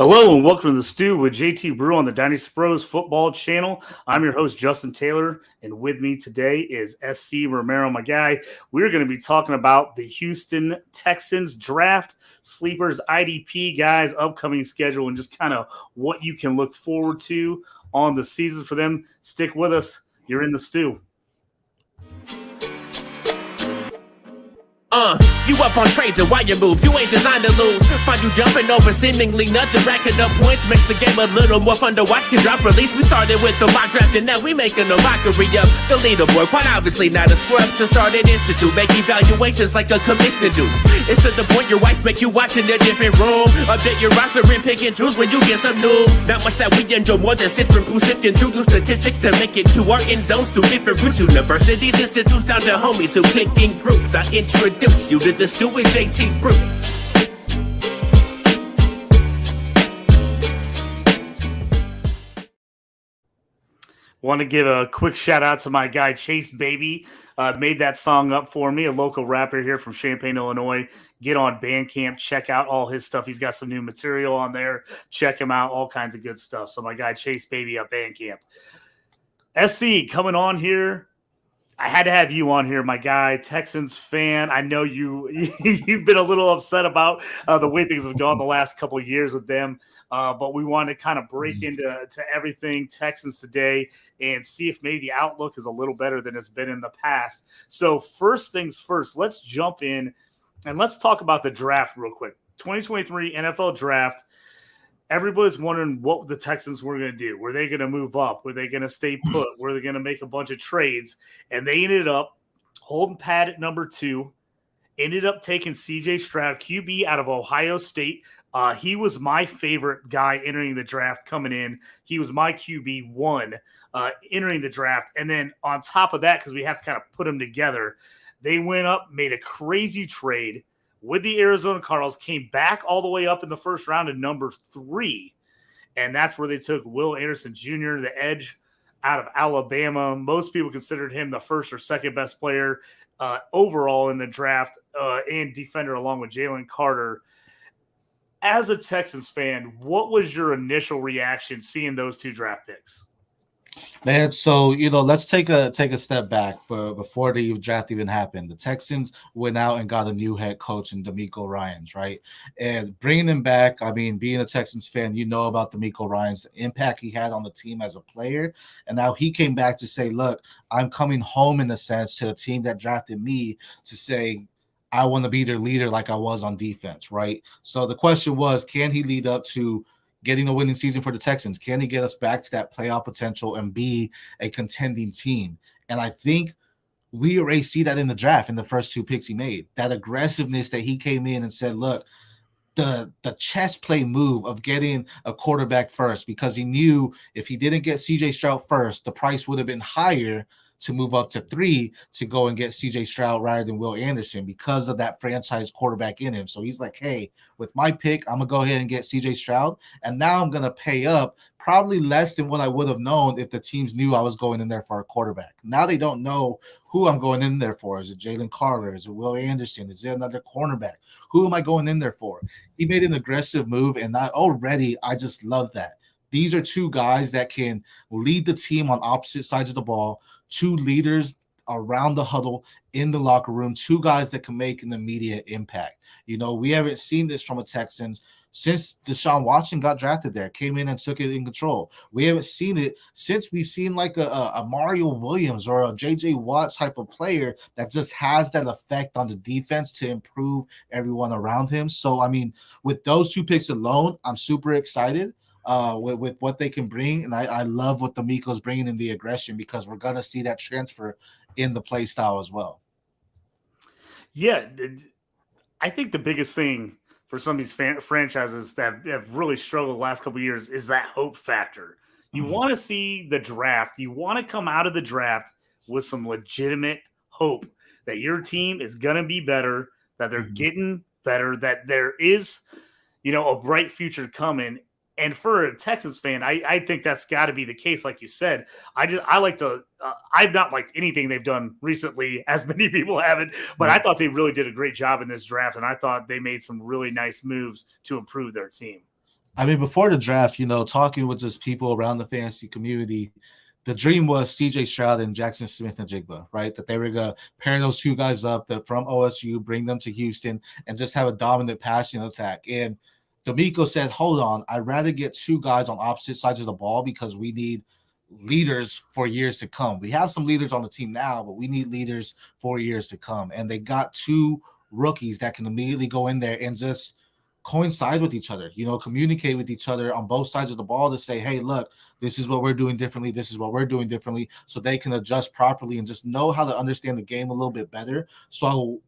Hello and welcome to the Stew with JT Brew on the Dynasty Bros Football Channel. I'm your host, Justin Taylor, and with me today is SC Romero, my guy. We're going to be talking about the Houston Texans draft, sleepers, IDP guys, upcoming schedule, and just kind of what you can look forward to on the season for them. Stick with us. You're in the Stew. You up on trades and why you move, you ain't designed to lose. Find you jumping over seemingly nothing, racking up points, makes the game a little more fun to watch. Can drop release, we started with the mock draft and now we making a mockery of the leaderboard. Quite obviously not a scrub, so start an institute, make evaluations like a commissioner do. It's to the point your wife make you watch in a different room. Update your roster and pick and choose when you get some news. Not much that we enjoy more than sit through sifting through new statistics to make it to our end zones through different routes. Universities, institutes, down to homies who click in groups. I introduce you to the Stew with JT Brew. Want to give a quick shout out to my guy Chase Baby. Made that song up for me, a local rapper here from Champaign, Illinois. Get on Bandcamp, check out all his stuff. He's got some new material on there. Check him out, all kinds of good stuff. So my guy Chase Baby up Bandcamp. SC coming on here. I had to have you on here, my guy, Texans fan. I know you've been a little upset about the way things have gone the last couple of years with them, but we want to kind of break into everything Texans today and see if maybe the outlook is a little better than it's been in the past. So first things first, let's jump in and let's talk about the draft real quick. 2023 NFL draft. Everybody's wondering what the Texans were going to do. Were they going to move up? Were they going to stay put? Were they going to make a bunch of trades? And they ended up holding pat at number 2, ended up taking C.J. Stroud, QB out of Ohio State. He was my favorite guy entering the draft coming in. He was my QB1 entering the draft. And then on top of that, because we have to kind of put them together, they went up, made a crazy trade with the Arizona Cardinals, came back all the way up in the first round to number 3. And that's where they took Will Anderson Jr., the edge out of Alabama. Most people considered him the first or second best player overall in the draft and defender along with Jalen Carter. As a Texans fan, what was your initial reaction seeing those 2 draft picks? Man, so let's take a step back. Before the draft even happened, the Texans went out and got a new head coach in DeMeco Ryans, right? And bringing him back, I mean, being a Texans fan, you know about DeMeco Ryans, the impact he had on the team as a player, and now he came back to say, "Look, I'm coming home in a sense to a team that drafted me to say." I want to be their leader like I was on defense, right? So the question was, can he lead up to getting a winning season for the Texans? Can he get us back to that playoff potential and be a contending team? And I think we already see that in the draft in the first 2 picks he made. That aggressiveness that he came in and said, look, the chess play move of getting a quarterback first, because he knew if he didn't get CJ Stroud first, the price would have been higher to move up to 3 to go and get CJ Stroud rather than Will Anderson because of that franchise quarterback in him. So he's like, hey, with my pick, I'm going to go ahead and get CJ Stroud. And now I'm going to pay up probably less than what I would have known if the teams knew I was going in there for a quarterback. Now they don't know who I'm going in there for. Is it Jalen Carter? Is it Will Anderson? Is there another cornerback? Who am I going in there for? He made an aggressive move, and I just love that. These are 2 guys that can lead the team on opposite sides of the ball, 2 leaders around the huddle in the locker room, 2 guys that can make an immediate impact. We haven't seen this from a Texans since Deshaun Watson got drafted there, came in and took it in control. We haven't seen it since we've seen like a Mario Williams or a J.J. Watt type of player that just has that effect on the defense to improve everyone around him. So, I mean, with those 2 picks alone, I'm super excited. With what they can bring, and I love what DeMeco's bringing in the aggression, because we're going to see that transfer in the play style as well. Yeah, I think the biggest thing for some of these franchises that have really struggled the last couple of years is that hope factor. You want to see the draft. You want to come out of the draft with some legitimate hope that your team is going to be better, that they're getting better, that there is, a bright future coming. And for a Texans fan, I think that's got to be the case. Like you said, I've not liked anything they've done recently, as many people haven't, but I thought they really did a great job in this draft. And I thought they made some really nice moves to improve their team. I mean, before the draft, talking with just people around the fantasy community, the dream was CJ Stroud and Jackson Smith and Jigba, right? That they were going to pair those two guys up that from OSU, bring them to Houston, and just have a dominant passing attack. And D'Amico said, hold on, I'd rather get two guys on opposite sides of the ball because we need leaders for years to come. We have some leaders on the team now, but we need leaders for years to come. And they got two rookies that can immediately go in there and just coincide with each other, communicate with each other on both sides of the ball to say, hey, look, this is what we're doing differently. This is what we're doing differently. So they can adjust properly and just know how to understand the game a little bit better. So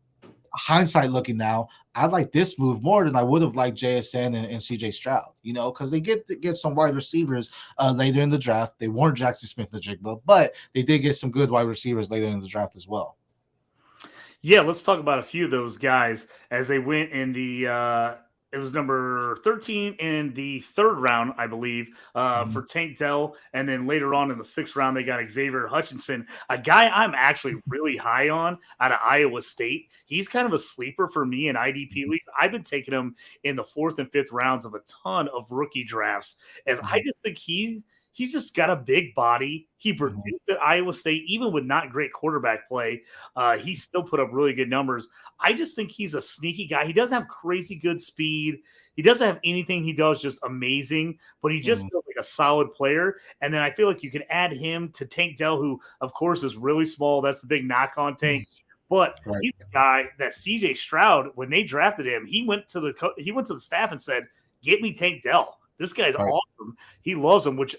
hindsight looking now, I like this move more than I would have liked JSN and CJ Stroud, because they get some wide receivers later in the draft. They weren't Jackson Smith and Jigba, but they did get some good wide receivers later in the draft as well. Yeah, let's talk about a few of those guys as they went in the it was number 13 in the third round, I believe, for Tank Dell. And then later on in the sixth round, they got Xavier Hutchinson, a guy I'm actually really high on out of Iowa State. He's kind of a sleeper for me in IDP leagues. I've been taking him in the fourth and fifth rounds of a ton of rookie drafts, as I just think he's just got a big body. He produced at Iowa State, even with not great quarterback play. He still put up really good numbers. I just think he's a sneaky guy. He doesn't have crazy good speed. He doesn't have anything he does just amazing, but he just feels like a solid player. And then I feel like you can add him to Tank Dell, who, of course, is really small. That's the big knock on Tank. But he's the guy that CJ Stroud, when they drafted him, he went to the staff and said, "Get me Tank Dell. This guy's awesome. He loves him," which,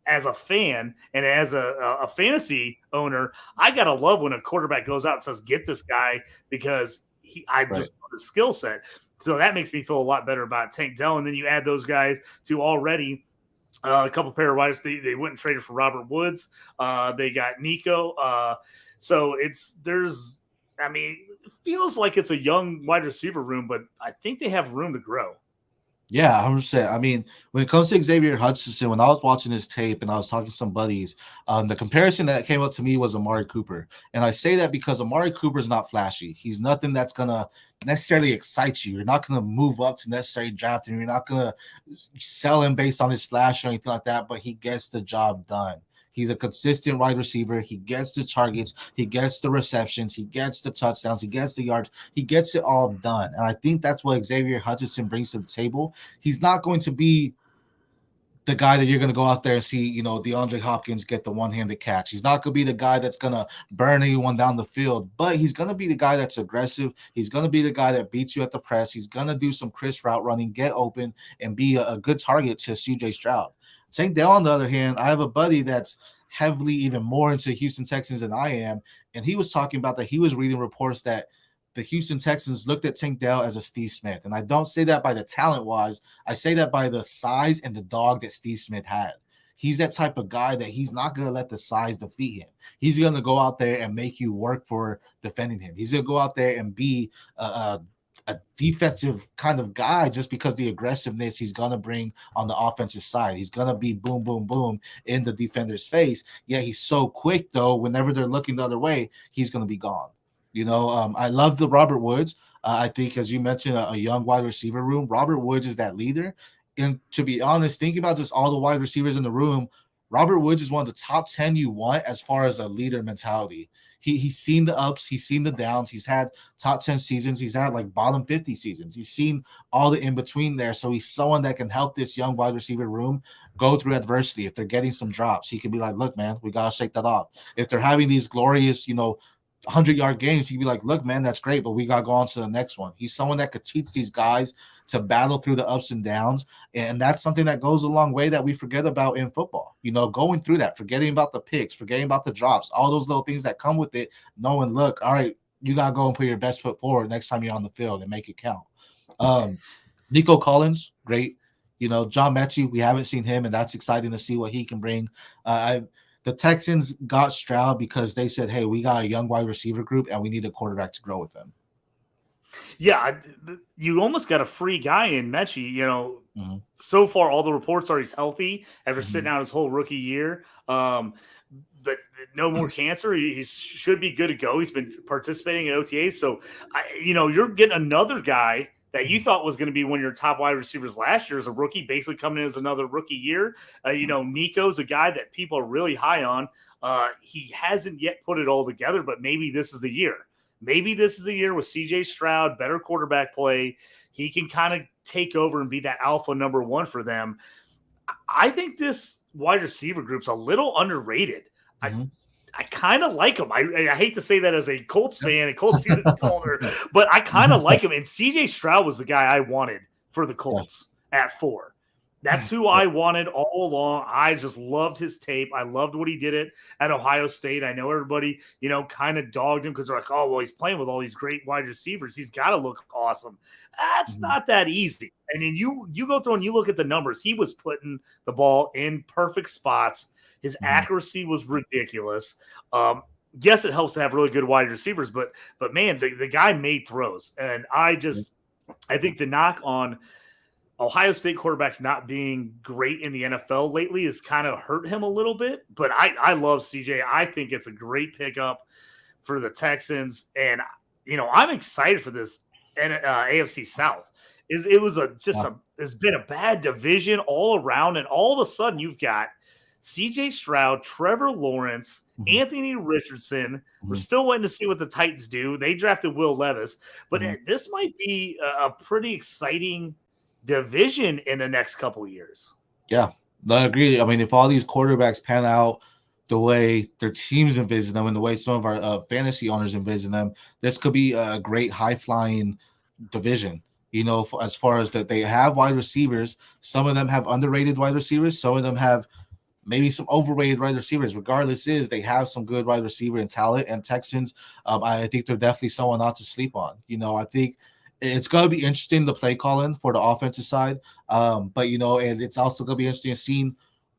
as a fan and as a fantasy owner, I got to love when a quarterback goes out and says, "Get this guy," because I just love his skill set. So that makes me feel a lot better about Tank Dell. And then you add those guys to already a couple pair of wide receivers. They went and traded for Robert Woods. They got Nico. So it feels like it's a young wide receiver room, but I think they have room to grow. Yeah, 100%. I mean, when it comes to Xavier Hutchinson, when I was watching his tape and I was talking to some buddies, the comparison that came up to me was Amari Cooper. And I say that because Amari Cooper is not flashy. He's nothing that's going to necessarily excite you. You're not going to move up to necessarily draft him. You're not going to sell him based on his flash or anything like that, but he gets the job done. He's a consistent wide receiver. He gets the targets. He gets the receptions. He gets the touchdowns. He gets the yards. He gets it all done. And I think that's what Xavier Hutchinson brings to the table. He's not going to be the guy that you're going to go out there and see, DeAndre Hopkins get the one-handed catch. He's not going to be the guy that's going to burn anyone down the field, but he's going to be the guy that's aggressive. He's going to be the guy that beats you at the press. He's going to do some crisp route running, get open, and be a good target to CJ Stroud. Tank Dell, on the other hand, I have a buddy that's heavily even more into Houston Texans than I am, and he was talking about that he was reading reports that the Houston Texans looked at Tank Dell as a Steve Smith. And I don't say that by the talent-wise. I say that by the size and the dog that Steve Smith had. He's that type of guy that he's not going to let the size defeat him. He's going to go out there and make you work for defending him. He's going to go out there and be a defensive kind of guy just because the aggressiveness he's going to bring on the offensive side. He's going to be boom, boom, boom in the defender's face. Yeah, he's so quick, though, whenever they're looking the other way, he's going to be gone. I love the Robert Woods. I think, as you mentioned, a young wide receiver room. Robert Woods is that leader. And to be honest, thinking about just all the wide receivers in the room, Robert Woods is one of the top 10 you want as far as a leader mentality. He's seen the ups, he's seen the downs, he's had top 10 seasons, he's had like bottom 50 seasons. You've seen all the in between there. So he's someone that can help this young wide receiver room go through adversity. If they're getting some drops, he can be like, look, man, we got to shake that off. If they're having these glorious, 100-yard games, he'd be like, look, man, that's great, but we got to go on to the next one. He's someone that could teach these guys to battle through the ups and downs. And that's something that goes a long way that we forget about in football, going through that, forgetting about the picks, forgetting about the drops, all those little things that come with it, knowing, look, all right, you got to go and put your best foot forward next time you're on the field and make it count. Nico Collins, great. John Mechie, we haven't seen him, and that's exciting to see what he can bring. The Texans got Stroud because they said, hey, we got a young wide receiver group and we need a quarterback to grow with them. Yeah, you almost got a free guy in Mechie. So far all the reports are he's healthy after sitting out his whole rookie year. But no more cancer. He should be good to go. He's been participating in OTAs. So, you're getting another guy that you thought was going to be one of your top wide receivers last year as a rookie, basically coming in as another rookie year. Nico's a guy that people are really high on. He hasn't yet put it all together, but maybe this is the year. Maybe this is the year with CJ Stroud, better quarterback play. He can kind of take over and be that alpha number one for them. I think this wide receiver group's a little underrated. Mm-hmm. I kind of like him. I hate to say that as a Colts fan, a Colts season owner, but I kind of like him. And CJ Stroud was the guy I wanted for the Colts at 4. That's who I wanted all along. I just loved his tape. I loved what he did at Ohio State. I know everybody, kind of dogged him because they're like, oh, well, he's playing with all these great wide receivers. He's got to look awesome. That's not that easy. And then you go through and you look at the numbers. He was putting the ball in perfect spots. His accuracy was ridiculous. Yes, it helps to have really good wide receivers, but man, the guy made throws. And I think the knock on Ohio State quarterbacks not being great in the NFL lately has kind of hurt him a little bit. But I love CJ. I think it's a great pickup for the Texans. And, I'm excited for this AFC South. It's been a bad division all around. And all of a sudden you've got CJ Stroud, Trevor Lawrence, Anthony Richardson. We're still waiting to see what the Titans do. They drafted Will Levis. But this might be a pretty exciting division in the next couple of years. Yeah, I agree. I mean, if all these quarterbacks pan out the way their teams envision them and the way some of our fantasy owners envision them, this could be a great high-flying division. As far as that, they have wide receivers. Some of them have underrated wide receivers. Some of them have maybe some overrated wide receivers. Regardless, they have some good wide receiver and talent. And Texans, I think they're definitely someone not to sleep on. I think it's going to be interesting to play calling for the offensive side. But and it's also going to be interesting seeing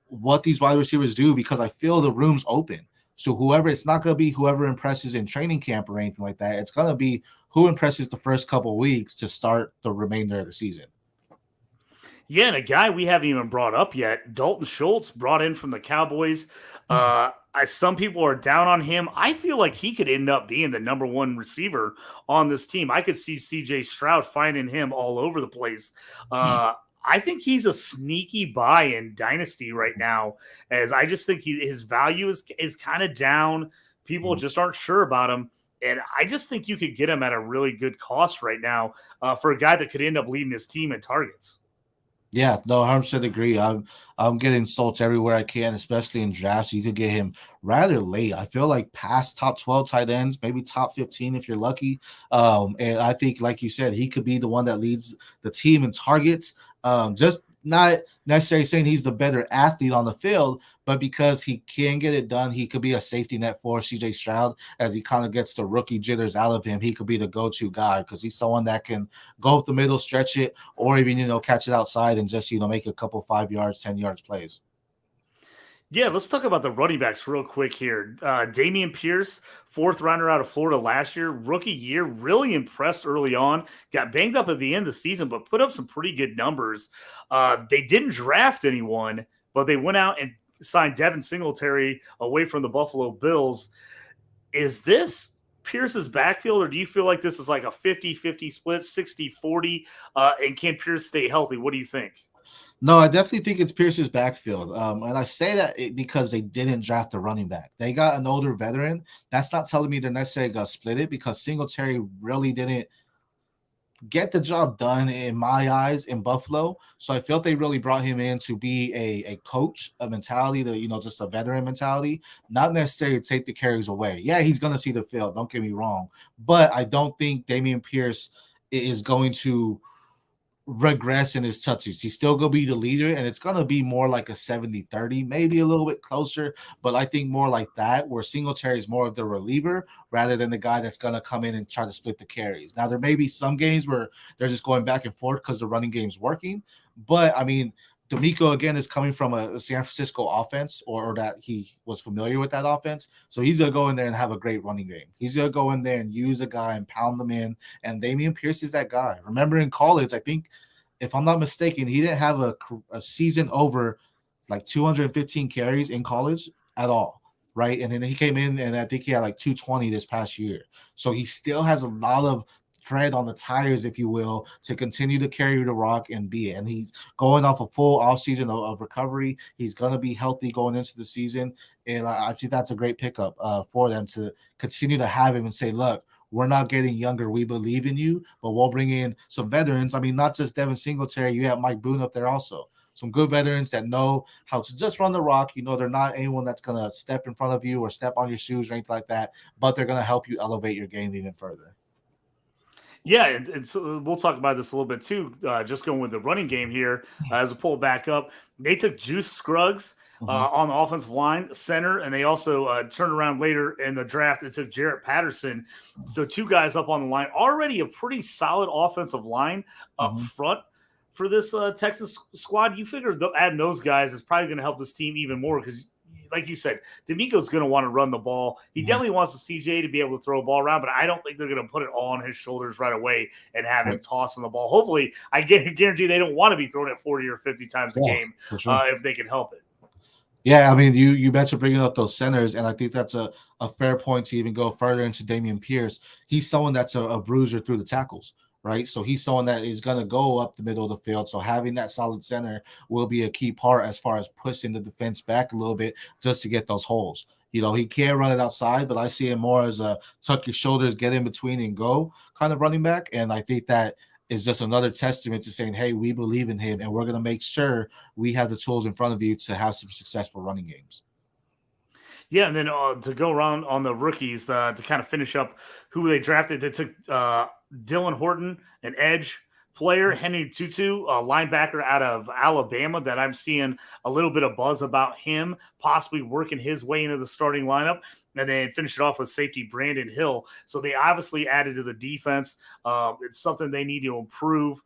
what these wide receivers do, because I feel the room's open. So it's not going to be whoever impresses in training camp or anything like that. It's going to be who impresses the first couple of weeks to start the remainder of the season. Yeah, and a guy we haven't even brought up yet, Dalton Schultz, brought in from the Cowboys. Some people are down on him. I feel like he could end up being the number one receiver on this team. I could see CJ Stroud finding him all over the place. I think he's a sneaky buy in Dynasty right now, as I just think his value is kind of down. People just aren't sure about him. And I just think you could get him at a really good cost right now for a guy that could end up leading his team in targets. Yeah, no, 100% agree. I'm getting Schultz everywhere I can, especially in drafts. You could get him rather late. I feel like past top 12 tight ends, maybe top 15 if you're lucky. And I think, like you said, he could be the one that leads the team in targets. Just not necessarily saying he's the better athlete on the field, but because he can get it done, he could be a safety net for CJ Stroud as he kind of gets the rookie jitters out of him. He could be the go-to guy because he's someone that can go up the middle, stretch it, or even, catch it outside and just, make a couple 5 yards, 10 yards plays. Yeah, let's talk about the running backs real quick here. Dameon Pierce, 4th rounder out of Florida last year, rookie year, really impressed early on. Got banged up at the end of the season, but put up some pretty good numbers. They didn't draft anyone, but they went out and signed Devin Singletary away from the Buffalo Bills. Is this Pierce's backfield, or do you feel like this is like a 50-50 split, 60-40, and can Pierce stay healthy? What do you think? No, I definitely think it's Pierce's backfield. And I say that because they didn't draft a running back. They got an older veteran. That's not telling me they're necessarily going to split it, because Singletary really didn't get the job done in my eyes in Buffalo. So I felt they really brought him in to be a coach, a mentality, just a veteran mentality, not necessarily to take the carries away. Yeah, he's going to see the field. Don't get me wrong. But I don't think Dameon Pierce is going to regress in his touches. He's still going to be the leader, and it's going to be more like a 70-30, maybe a little bit closer, but I think more like that, where Singletary is more of the reliever rather than the guy that's going to come in and try to split the carries. Now, there may be some games where they're just going back and forth because the running game's working, but I mean, D'Amico, again, is coming from a San Francisco offense, or that he was familiar with that offense. So he's going to go in there and have a great running game. He's going to go in there and use a guy and pound them in. And Dameon Pierce is that guy. Remember in college, I think, if I'm not mistaken, he didn't have a season over like 215 carries in college at all, right? And then he came in, and I think he had like 220 this past year. So he still has a lot of tread on the tires, if you will, to continue to carry the rock and be it. And he's going off a full offseason of recovery. He's going to be healthy going into the season. And I think that's a great pickup for them to continue to have him and say, look, we're not getting younger. We believe in you, but we'll bring in some veterans. I mean, not just Devin Singletary. You have Mike Boone up there also. Some good veterans that know how to just run the rock. You know, they're not anyone that's going to step in front of you or step on your shoes or anything like that, but they're going to help you elevate your game even further. Yeah, and so we'll talk about this a little bit too. Just going with the running game here, as a pull back up, they took Juice Scruggs on the offensive line, center, and they also turned around later in the draft and took Jarrett Patterson. So 2 guys up on the line, already a pretty solid offensive line up front for this Texas squad. You figure adding those guys is probably going to help this team even more because, like you said, D'Amico's going to want to run the ball. He definitely wants the CJ to be able to throw a ball around, but I don't think they're going to put it all on his shoulders right away and have him tossing the ball. Hopefully, I guarantee they don't want to be throwing it 40 or 50 times a game if they can help it. Yeah, I mean, you mentioned bringing up those centers, and I think that's a fair point to even go further into Dameon Pierce. He's someone that's a bruiser through the tackles, right? So he's someone that is going to go up the middle of the field. So having that solid center will be a key part as far as pushing the defense back a little bit just to get those holes. You know, he can run it outside, but I see him more as a tuck your shoulders, get in between and go kind of running back. And I think that is just another testament to saying, hey, we believe in him and we're going to make sure we have the tools in front of you to have some successful running games. Yeah, and then to go around on the rookies to kind of finish up who they drafted, they took Dylan Horton, an edge player, Henry Tutu, a linebacker out of Alabama that I'm seeing a little bit of buzz about him, possibly working his way into the starting lineup, and then finish it off with safety Brandon Hill. So they obviously added to the defense. It's something they need to improve.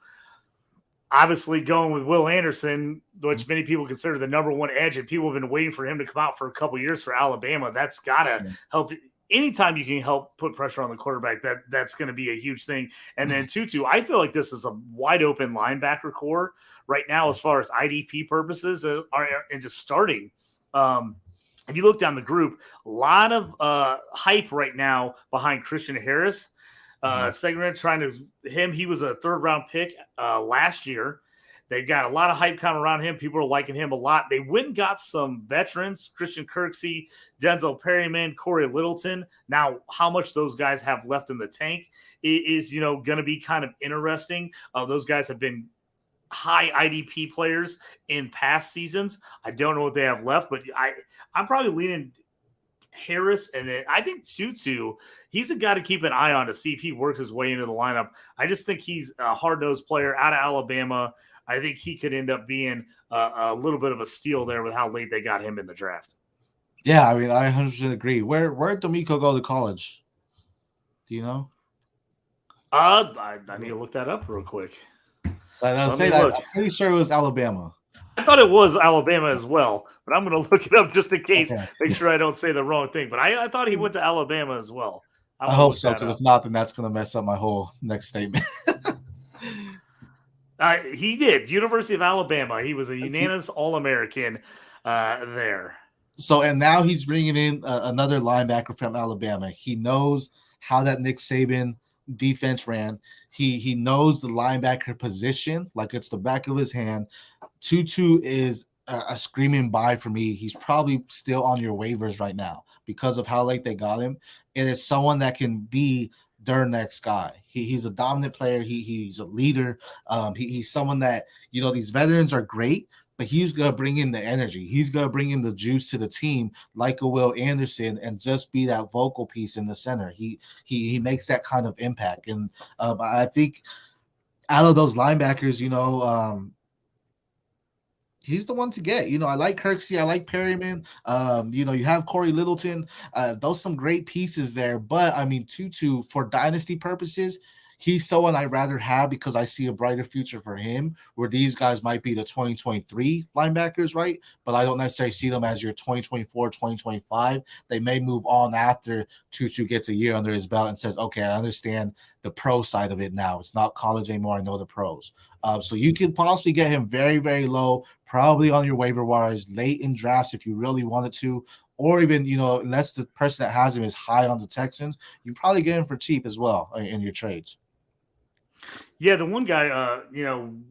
Obviously, going with Will Anderson, which many people consider the number 1 edge, and people have been waiting for him to come out for a couple years for Alabama. That's got to help. Anytime you can help put pressure on the quarterback, that's going to be a huge thing. And then Tutu, I feel like this is a wide open linebacker core right now as far as IDP purposes and just starting. If you look down the group, a lot of hype right now behind Christian Harris. Segment trying to him. He was a 3rd round pick last year. They've got a lot of hype coming around him. People are liking him a lot. They went and got some veterans, Christian Kirksey, Denzel Perryman, Corey Littleton. Now, how much those guys have left in the tank is going to be kind of interesting. Those guys have been high IDP players in past seasons. I don't know what they have left, but I'm probably leaning Harris, and then I think Tutu, he's a guy to keep an eye on to see if he works his way into the lineup. I just think he's a hard-nosed player out of Alabama. I think he could end up being a little bit of a steal there with how late they got him in the draft. Yeah, I mean, I 100% agree. Where did D'Amico go to college? Do you know? I need to look that up real quick. I'm pretty sure it was Alabama. I thought it was Alabama as well, but I'm going to look it up just in case, make sure I don't say the wrong thing. But I thought he went to Alabama as well. I hope so, because if not, then that's going to mess up my whole next statement. He did. University of Alabama. He was a unanimous All-American there. So, and now he's bringing in another linebacker from Alabama. He knows how that Nick Saban defense ran. He knows the linebacker position like it's the back of his hand. Tutu is a screaming buy for me. He's probably still on your waivers right now because of how late they got him. And it's someone that can be their next guy. He's a dominant player. He's a leader. He's someone that, these veterans are great, but he's going to bring in the energy. He's going to bring in the juice to the team like a Will Anderson and just be that vocal piece in the center. He makes that kind of impact. And I think out of those linebackers, he's the one to get. I like Kirksey. I like Perryman. You have Corey Littleton. Those some great pieces there. But, I mean, Tutu, for dynasty purposes, he's someone I'd rather have because I see a brighter future for him, where these guys might be the 2023 linebackers, right? But I don't necessarily see them as your 2024, 2025. They may move on after Tutu gets a year under his belt and says, okay, I understand the pro side of it now. It's not college anymore. I know the pros. So you can possibly get him very, very low, probably on your waiver wires, late in drafts if you really wanted to, or even, unless the person that has him is high on the Texans, you probably get him for cheap as well in your trades. Yeah, the one guy,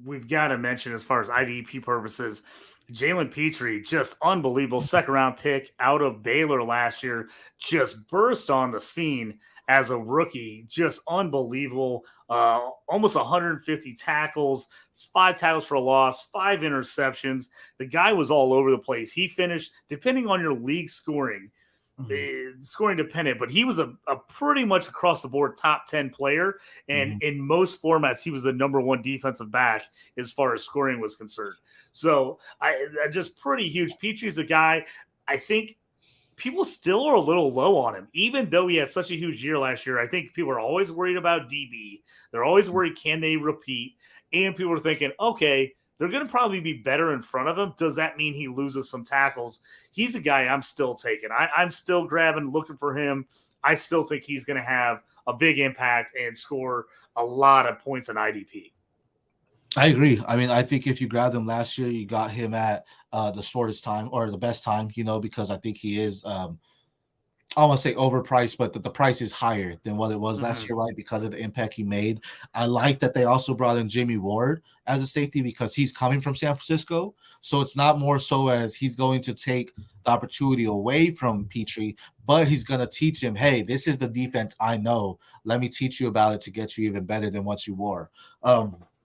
we've got to mention as far as IDP purposes, Jalen Petrie, just unbelievable second round pick out of Baylor last year, just burst on the scene as a rookie, just unbelievable. Almost 150 tackles, 5 tackles for a loss, 5 interceptions. The guy was all over the place. He finished, depending on your league scoring, Mhm, scoring dependent, but he was a pretty much across the board top 10 player. And mhm. in most formats, he was the number one defensive back as far as scoring was concerned. So I just pretty huge. Petrie's a guy, I think people still are a little low on him, even though he had such a huge year last year. I think people are always worried about DB. They're always worried, can they repeat? And people are thinking, okay, they're going to probably be better in front of him. Does that mean he loses some tackles? He's a guy I'm still taking. I'm still grabbing, looking for him. I still think he's going to have a big impact and score a lot of points in IDP. I agree. I mean, I think if you grabbed him last year, you got him at the shortest time or the best time, because I think he is I don't want to say overpriced, but the price is higher than what it was last Mm-hmm. year, right? Because of the impact he made. I like that they also brought in Jimmy Ward as a safety because he's coming from San Francisco. So it's not more so as he's going to take the opportunity away from Petrie, but he's going to teach him, hey, this is the defense I know. Let me teach you about it to get you even better than what you were.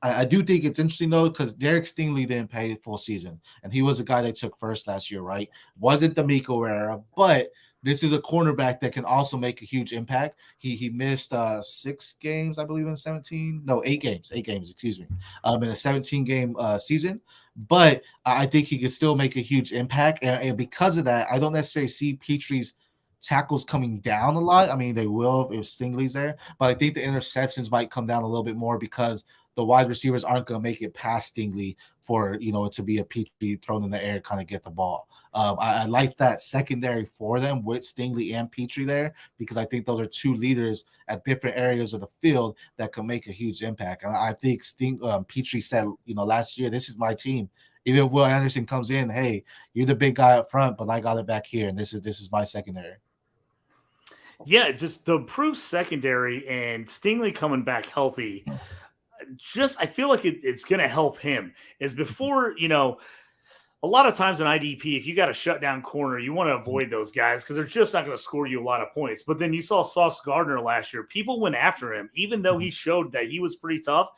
I do think it's interesting though, because Derek Stingley didn't play full season, and he was a guy they took first last year, right? Wasn't the Miko era, but this is a cornerback that can also make a huge impact. He missed 6 games, I believe, in 17. No, 8 games, excuse me, in a 17 game season. But I think he can still make a huge impact. And because of that, I don't necessarily see Petrie's tackles coming down a lot. I mean, they will if Stingley's there, but I think the interceptions might come down a little bit more because the wide receivers aren't going to make it past Stingley for it to be a Petrie thrown in the air, kind of get the ball. I like that secondary for them with Stingley and Petrie there because I think those are two leaders at different areas of the field that can make a huge impact. And I think Petrie said, last year, this is my team. Even if Will Anderson comes in, hey, you're the big guy up front, but I got it back here, and this is my secondary. Yeah, just the improved secondary and Stingley coming back healthy. Just I feel like it's going to help him. Is before a lot of times in IDP, if you got a shutdown corner, you want to avoid those guys because they're just not going to score you a lot of points. But then you saw Sauce Gardner last year; people went after him, even though he showed that he was pretty tough.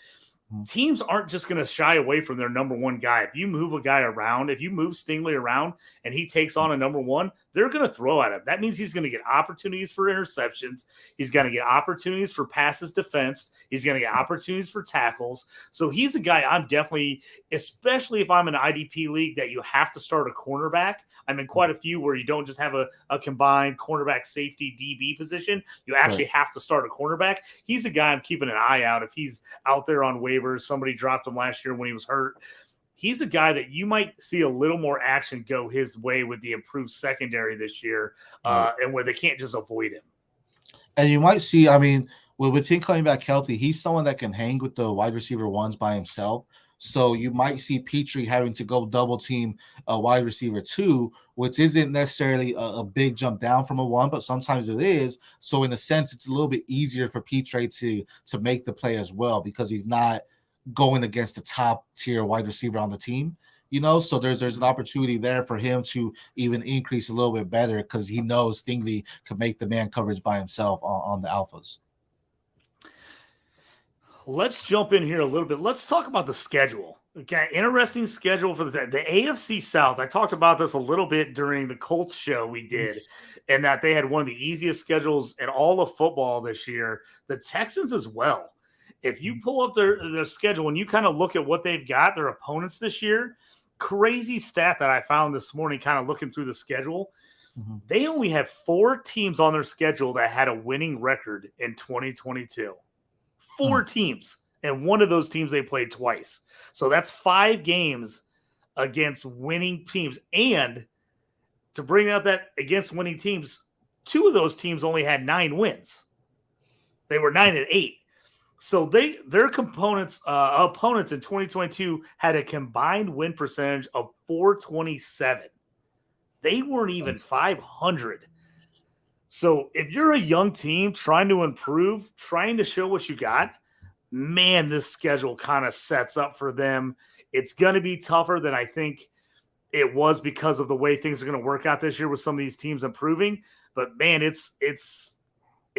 Teams aren't just going to shy away from their number one guy. If you move a guy around, if you move Stingley around and he takes on a number one, they're going to throw at him. That means he's going to get opportunities for interceptions. He's going to get opportunities for passes defense. He's going to get opportunities for tackles. So he's a guy I'm definitely, especially if I'm in an IDP league that you have to start a cornerback. I'm in quite a few where you don't just have a combined cornerback safety DB position. You actually have to start a cornerback. He's a guy I'm keeping an eye out. If he's out there on waivers, somebody dropped him last year when he was hurt. He's a guy that you might see a little more action go his way with the improved secondary this year, and where they can't just avoid him. And you might see, I mean, with him coming back healthy, he's someone that can hang with the wide receiver ones by himself. So you might see Petrie having to go double team a wide receiver 2, which isn't necessarily a big jump down from a 1, but sometimes it is. So in a sense, it's a little bit easier for Petrie to make the play as well because he's not going against the top tier wide receiver on the team. So there's an opportunity there for him to even increase a little bit better because he knows Stingley can make the man coverage by himself on the alphas. Let's jump in here a little bit. Let's talk about the schedule. Okay, interesting schedule for the AFC South. I talked about this a little bit during the Colts show we did, and that they had one of the easiest schedules in all of football this year. The Texans as well. If you pull up their schedule and you kind of look at what they've got, their opponents this year, crazy stat that I found this morning, kind of looking through the schedule. Mm-hmm. They only have 4 teams on their schedule that had a winning record in 2022. 4 teams, and one of those teams they played twice. So that's 5 games against winning teams. And to bring out that against winning teams, 2 of those teams only had 9 wins. They were 9-8. So their opponents in 2022 had a combined win percentage of 427. They weren't even 500. So if you're a young team trying to improve, trying to show what you got, man, this schedule kind of sets up for them. It's going to be tougher than I think it was because of the way things are going to work out this year with some of these teams improving. But man, it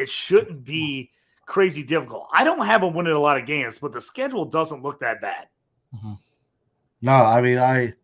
shouldn't be crazy difficult. I don't have them winning a lot of games, but the schedule doesn't look that bad. Mm-hmm. No, I mean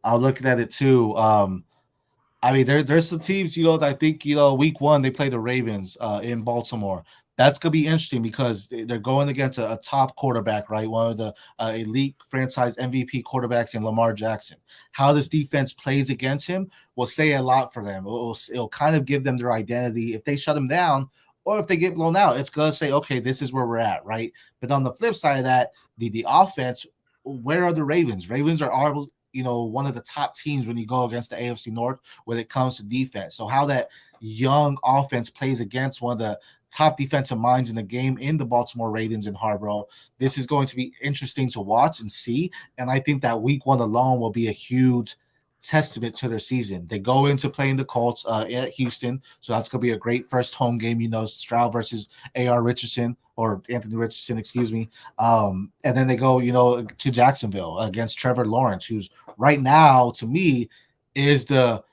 I'm looking at it too. I mean, there's some teams, that I think, week 1 they play the Ravens in Baltimore. That's gonna be interesting because they're going against a top quarterback, right? One of the elite franchise MVP quarterbacks in Lamar Jackson. How this defense plays against him will say a lot for them. It'll kind of give them their identity. If they shut him down or if they get blown out, it's gonna say, okay, this is where we're at, right? But on the flip side of that, the offense, where are the Ravens? Ravens are one of the top teams when you go against the AFC North when it comes to defense. So how that young offense plays against one of the top defensive minds in the game in the Baltimore Ravens in Harborough, this is going to be interesting to watch and see. And I think that week 1 alone will be a huge testament to their season. They go into playing the Colts at Houston, so that's going to be a great first home game. Stroud versus A.R. Richardson or Anthony Richardson, excuse me. And then they go, to Jacksonville against Trevor Lawrence, who's right now, to me, is the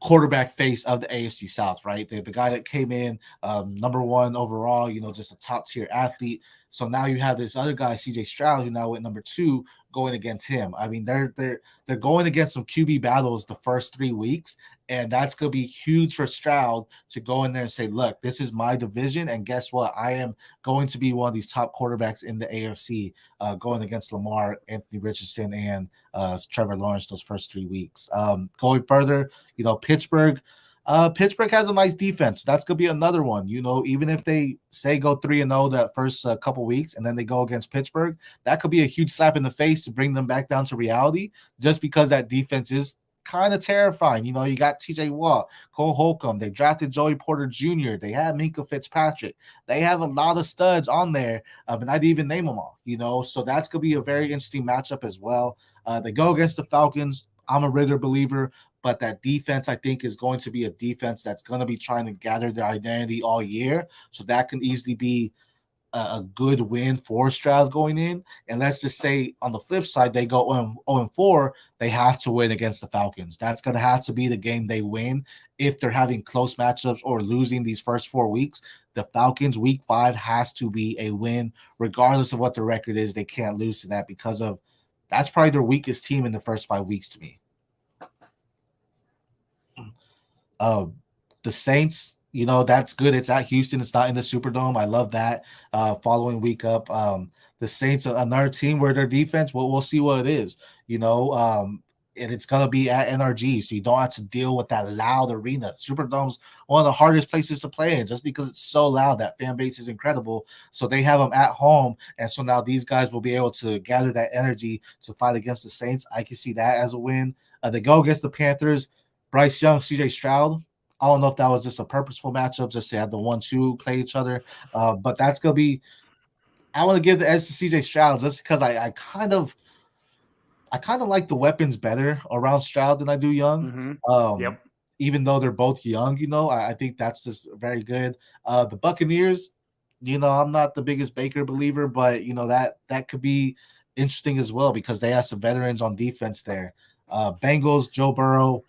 quarterback face of the AFC South, right? The guy that came in number 1 overall, just a top tier athlete. So now you have this other guy, CJ Stroud, who now went number 2, going against him. I mean, they're going against some QB battles the first 3 weeks, and that's going to be huge for Stroud to go in there and say, look, this is my division, and guess what? I am going to be one of these top quarterbacks in the AFC going against Lamar, Anthony Richardson, and Trevor Lawrence those first 3 weeks. Going further, Pittsburgh has a nice defense. That's going to be another one. Even if they say go 3-0 that first couple weeks and then they go against Pittsburgh, that could be a huge slap in the face to bring them back down to reality just because that defense is kind of terrifying. You got TJ Watt, Cole Holcomb. They drafted Joey Porter Jr. They had Minkah Fitzpatrick. They have a lot of studs on there, but I didn't even name them all, So that's going to be a very interesting matchup as well. They go against the Falcons. I'm a Ritter believer, but that defense, I think, is going to be a defense that's going to be trying to gather their identity all year. So that can easily be a good win for Stroud going in. And let's just say on the flip side, they go 0-4, they have to win against the Falcons. That's going to have to be the game they win if they're having close matchups or losing these first 4 weeks. The Falcons week 5 has to be a win, regardless of what the record is. They can't lose to that because of that's probably their weakest team in the first 5 weeks to me. The Saints, that's good. It's at Houston. It's not in the Superdome. I love that. Following week up, the Saints, another team where their defense, we'll see what it is, and it's going to be at NRG, so you don't have to deal with that loud arena. Superdome's one of the hardest places to play in just because it's so loud. That fan base is incredible. So they have them at home, and so now these guys will be able to gather that energy to fight against the Saints. I can see that as a win. They go against the Panthers. Bryce Young, CJ Stroud. I don't know if that was just a purposeful matchup, just to have the 1-2 play each other. But that's going to be – I want to give the edge to CJ Stroud just because I kind of like the weapons better around Stroud than I do Young. Yep. Even though they're both young, I think that's just very good. The Buccaneers, I'm not the biggest Baker believer, but, that could be interesting as well because they have some veterans on defense there. Bengals, Joe Burrow,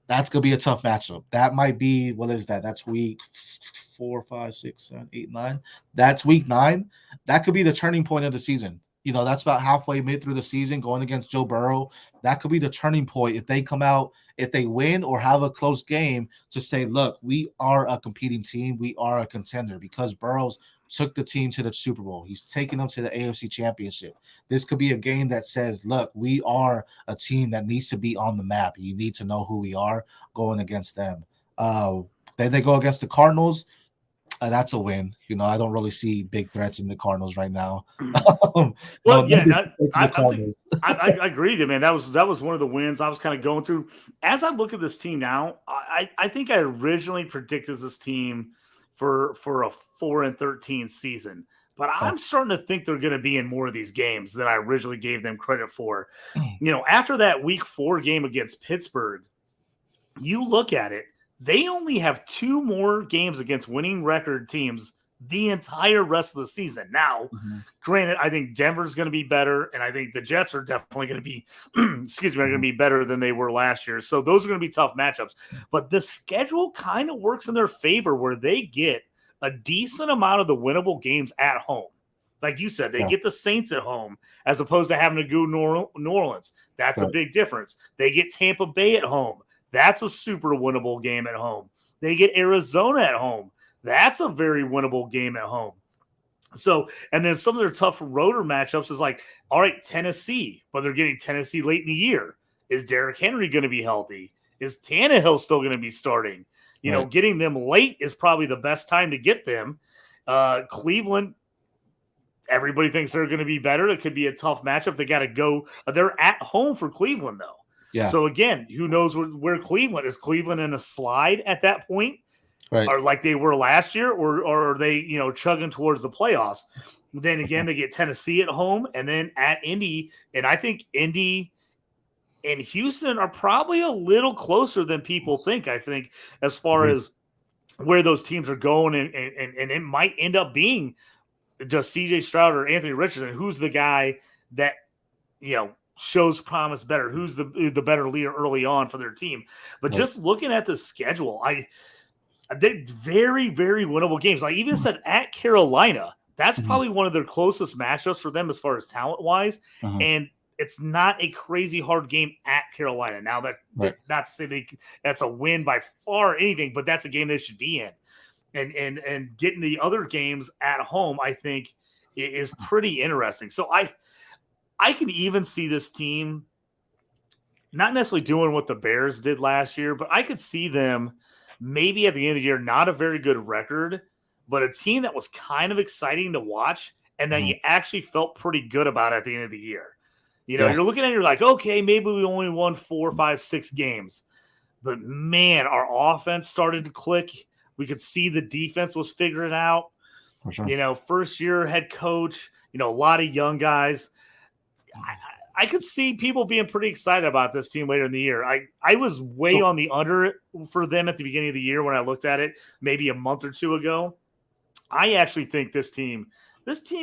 that's going to be a tough matchup. That might be, what is that? That's week 4, 5, 6, 7, 8, 9. That's week 9. That could be the turning point of the season. That's about halfway mid through the season going against Joe Burrow. That could be the turning point if they come out, if they win or have a close game to say, look, we are a competing team. We are a contender because Burrow's took the team to the Super Bowl. He's taken them to the AFC Championship. This could be a game that says, look, we are a team that needs to be on the map. You need to know who we are going against them. Then they go against the Cardinals. That's a win. I don't really see big threats in the Cardinals right now. Well, yeah, I agree with you, man. That was one of the wins I was kind of going through. As I look at this team now, I think I originally predicted this team for a 4-13 season, but I'm starting to think they're going to be in more of these games than I originally gave them credit for. After that week 4 game against Pittsburgh, you look at it, they only have 2 more games against winning record teams the entire rest of the season. Now, granted, I think Denver's going to be better, and I think the Jets are definitely going to be, excuse me, are going to be better than they were last year. So those are going to be tough matchups. But the schedule kind of works in their favor where they get a decent amount of the winnable games at home. Like you said, they get the Saints at home as opposed to having to go New Orleans. That's a big difference. They get Tampa Bay at home. That's a super winnable game at home. They get Arizona at home. That's a very winnable game at home. So, and then some of their tough rotor matchups is like, all right, Tennessee, but they're getting Tennessee late in the year. Is Derrick Henry going to be healthy? Is Tannehill still going to be starting? You know, getting them late is probably the best time to get them. Cleveland, everybody thinks they're going to be better. It could be a tough matchup. They got to go. They're at home for Cleveland, though. Yeah. So, again, who knows where Cleveland is? Cleveland in a slide at that point? Right. Or like they were last year, or are they, you know, chugging towards the playoffs? Then again, they get Tennessee at home and then at Indy. And I think Indy and Houston are probably a little closer than people think. I think as far as where those teams are going, and it might end up being just CJ Stroud or Anthony Richardson. Who's the guy that, you know, shows promise better? Who's the better leader early on for their team? But just looking at the schedule, they very, very winnable games. I even said at Carolina, that's probably one of their closest matchups for them as far as talent-wise. And it's not a crazy hard game at Carolina. Now, not to say that's a win by far or anything, but that's a game they should be in. And getting the other games at home, I think, is pretty interesting. So I can even see this team not necessarily doing what the Bears did last year, but I could see them maybe at the end of the year, not a very good record, but a team that was kind of exciting to watch and that you actually felt pretty good about at the end of the year. You know, you're looking at it, you're like, okay, maybe we only won 4, 5, 6 games. But, man, our offense started to click. We could see the defense was figuring out. For sure. You know, first-year head coach, you know, a lot of young guys. I could see people being pretty excited about this team later in the year. I was way on the under for them at the beginning of the year when I looked at it maybe a month or two ago. I actually think this team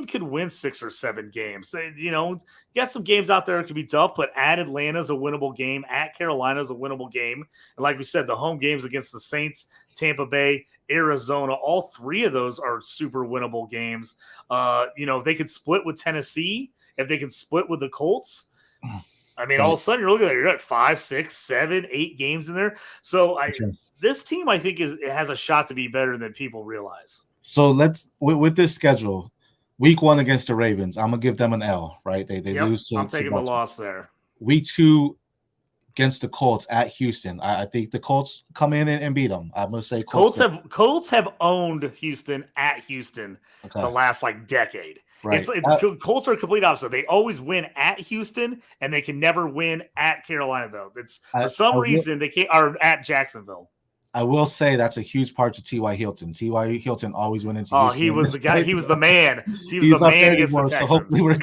could win 6 or 7 games. They, you know, got some games out there that could be tough, but at Atlanta's a winnable game. At Carolina's a winnable game. And like we said, the home games against the Saints, Tampa Bay, Arizona, all 3 of those are super winnable games. You know, if they could split with Tennessee, if they can split with the Colts, I mean, all of a sudden you're looking at it, you're at 5, 6, 7, 8 games in there. So this team, I think, it has a shot to be better than people realize. So let's with this schedule, week 1 against the Ravens, I'm gonna give them an L, right? They lose. I'm taking the loss there. Week 2 against the Colts at Houston, I think the Colts come in and beat them. I'm gonna say Colts have owned Houston at Houston the last decade. Right. It's Colts are a complete opposite. They always win at Houston, and they can never win at Carolina, though. It's for some reason they can't, or at Jacksonville. I will say that's a huge part to T.Y. Hilton. T.Y. Hilton always went into Houston. He was the guy. He was the man. He was the man against the Texans. So hopefully we're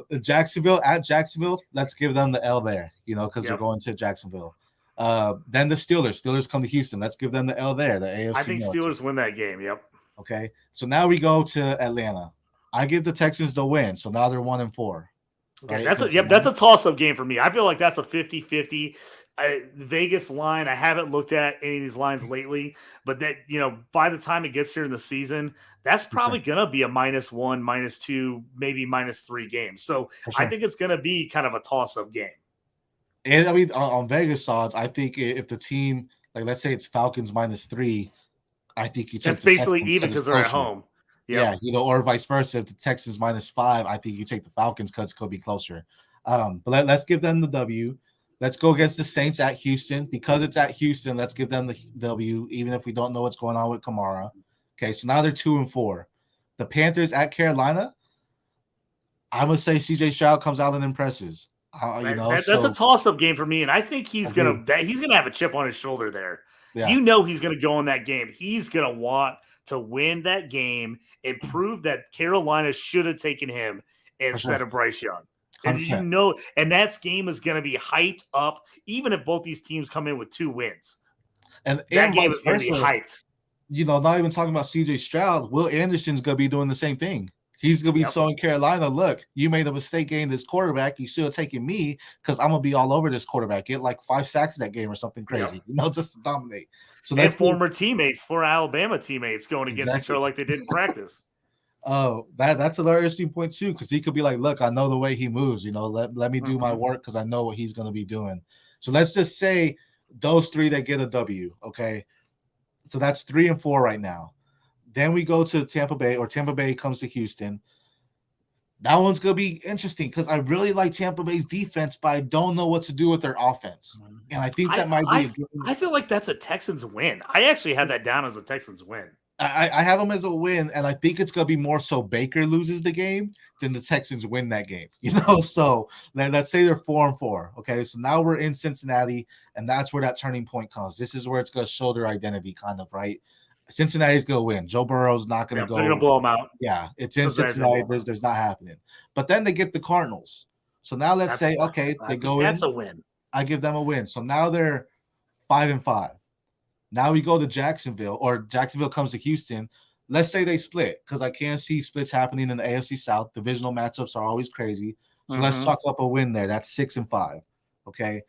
good. Jacksonville, let's give them the L there, you know, because they're going to Jacksonville. Then the Steelers come to Houston. Let's give them the L there. The AFC. I think Steelers win that game. Yep. Okay, so now we go to Atlanta. I give the Texans the win, so now they're 1-4. Okay, right? That's a toss-up game for me. I feel like that's a 50-50. Vegas line, I haven't looked at any of these lines lately, but that, you know, by the time it gets here in the season, that's probably going to be a -1, -2, maybe -3 game. So I think it's going to be kind of a toss-up game. And I mean, on Vegas odds, I think if the team, like let's say it's Falcons -3, I think you take that's basically even because they're at home. Yeah, you know, or vice versa. If the Texans -5, I think you take the Falcons because it could be closer. But let's give them the W. Let's go against the Saints at Houston. Because it's at Houston, let's give them the W, even if we don't know what's going on with Kamara. Okay, so now they're 2-4. The Panthers at Carolina, I'm going to say CJ Stroud comes out and impresses. That's a toss-up game for me, and I think he's gonna have a chip on his shoulder there. Yeah. You know he's going to go in that game. He's going to want to win that game and prove that Carolina should have taken him instead of Bryce Young. And 100%. You know, and that game is going to be hyped up, even if both these teams come in with 2 wins. And that game is going to be hyped. not even talking about CJ Stroud, Will Anderson's going to be doing the same thing. He's going to be showing Carolina, look, you made a mistake getting this quarterback. You should have taken me because I'm going to be all over this quarterback. Get like 5 sacks that game or something crazy, just to dominate. So and former teammates, for Alabama teammates going against each other like they did in practice. Oh, that's another interesting point too, because he could be like, look, I know the way he moves, let me do my work because I know what he's going to be doing. So let's just say those 3 that get a W, okay? So that's 3 and 4 right now. Then we go to Tampa Bay, or Tampa Bay comes to Houston. That one's going to be interesting because I really like Tampa Bay's defense, but I don't know what to do with their offense. And I think that might be I feel like that's a Texans win. I actually had that down as a Texans win. I have them as a win, and I think it's going to be more so Baker loses the game than the Texans win that game. So let's say they're 4 and 4. Okay, so now we're in Cincinnati, and that's where that turning point comes. This is where it's going to show their identity, kind of, right? Cincinnati's going to win. Joe Burrow's not going to go. They're going to blow them out. Yeah, it's in Cincinnati. There's not happening. But then they get the Cardinals. So now let's say, okay, they go in. That's a win. I give them a win. So now they're 5 and 5. Now we go to Jacksonville, or Jacksonville comes to Houston. Let's say they split, because I can't see splits happening in the AFC South. Divisional matchups are always crazy. So let's chalk up a win there. That's 6 and 5. Okay.